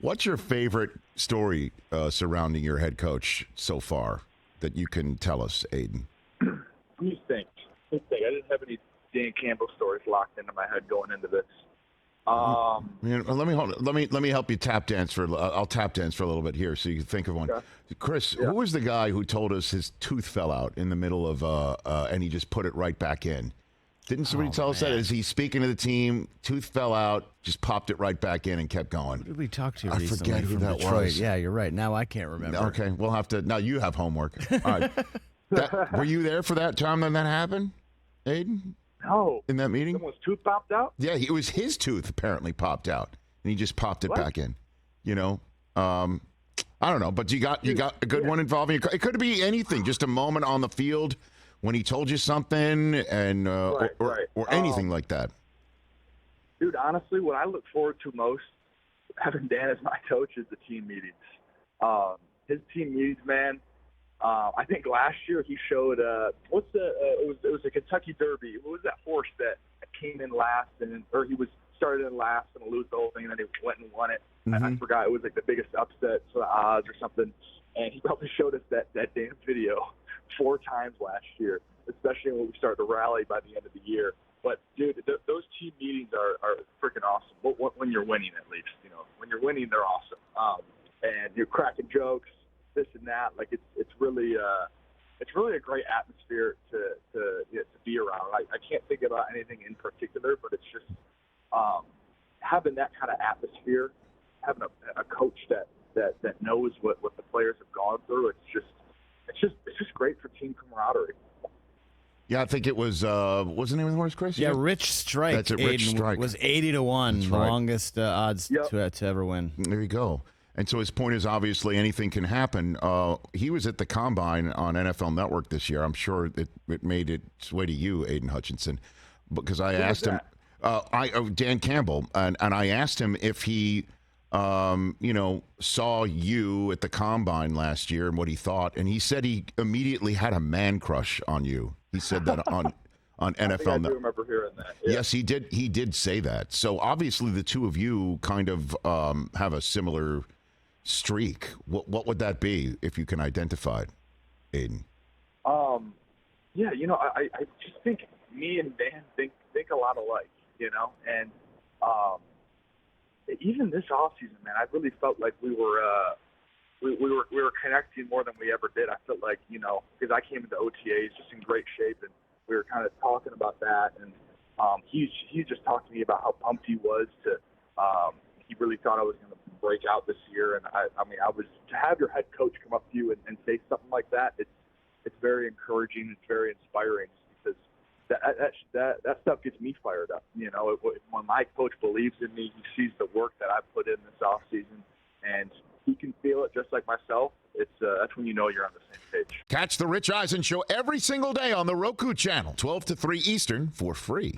What's your favorite story surrounding your head coach so far that you can tell us, Aidan? Let me think. I didn't have any Dan Campbell stories locked into my head going into this. Let me help you tap dance for. I'll tap dance for a little bit here, so you can think of one. Okay. Chris, who was the guy who told us his tooth fell out in the middle of, and he just put it right back in? Didn't somebody tell us that? As he's speaking to the team, tooth fell out, just popped it right back in and kept going. Who did we talk to I recently forget who from that Detroit? was. Yeah, you're right. Now I can't remember. Okay, we'll have to. Now you have homework. All right. Were you there for that time when that happened, Aidan? No. In that meeting? Someone's tooth popped out? Yeah, it was his tooth apparently popped out, and he just popped it back in. You know, I don't know, but you got a good one involving. It could be anything, just a moment on the field when he told you something, and or anything like that. Dude, honestly, what I look forward to most, having Dan as my coach, is the team meetings. His team meetings, man. I think last year he showed it was a Kentucky Derby. What was that horse that came in last or he was started in last and lose the whole thing, and then he went and won it. Mm-hmm. I forgot, it was like the biggest upset for the odds or something. And he probably showed us that damn video 4 times last year, especially when we started to rally by the end of the year. But dude, those team meetings are freaking awesome. When you're winning, at least, you know, when you're winning, they're awesome. And you're cracking jokes, this and that. Like it's really a great atmosphere to be around. I can't think about anything in particular, but it's just having that kind of atmosphere, having a coach that knows what the players have gone through. It's just great for team camaraderie. Yeah, I think it was what's the name of the horse, Chris? Yeah, Rich Strike. That's it, Rich Strike. Was 80-1, the longest odds to ever win. There you go. And so his point is obviously anything can happen. He was at the Combine on NFL Network this year. I'm sure it made its way to you, Aidan Hutchinson, because I asked him, Dan Campbell, and I asked him if he, saw you at the Combine last year and what he thought, and he said he immediately had a man crush on you. He said that on NFL I do remember hearing that. Yeah. Yes, he did. He did say that. So obviously the two of you kind of have a similar streak. What would that be if you can identify it, Aidan? Yeah, I just think me and Dan think a lot alike, and even this offseason, man, I really felt like we were connecting more than we ever did. I felt like, because I came into OTAs just in great shape, and we were kind of talking about that, and he just talked to me about how pumped he was he really thought I was going to break out this year. And to have your head coach come up to you and say something like that, it's very encouraging. It's very inspiring, because that stuff gets me fired up. When my coach believes in me, he sees the work that I've put in this off season, and he can feel it just like myself. That's when you know you're on the same page. Catch the Rich Eisen Show every single day on the Roku channel, 12 to 3 Eastern, for free.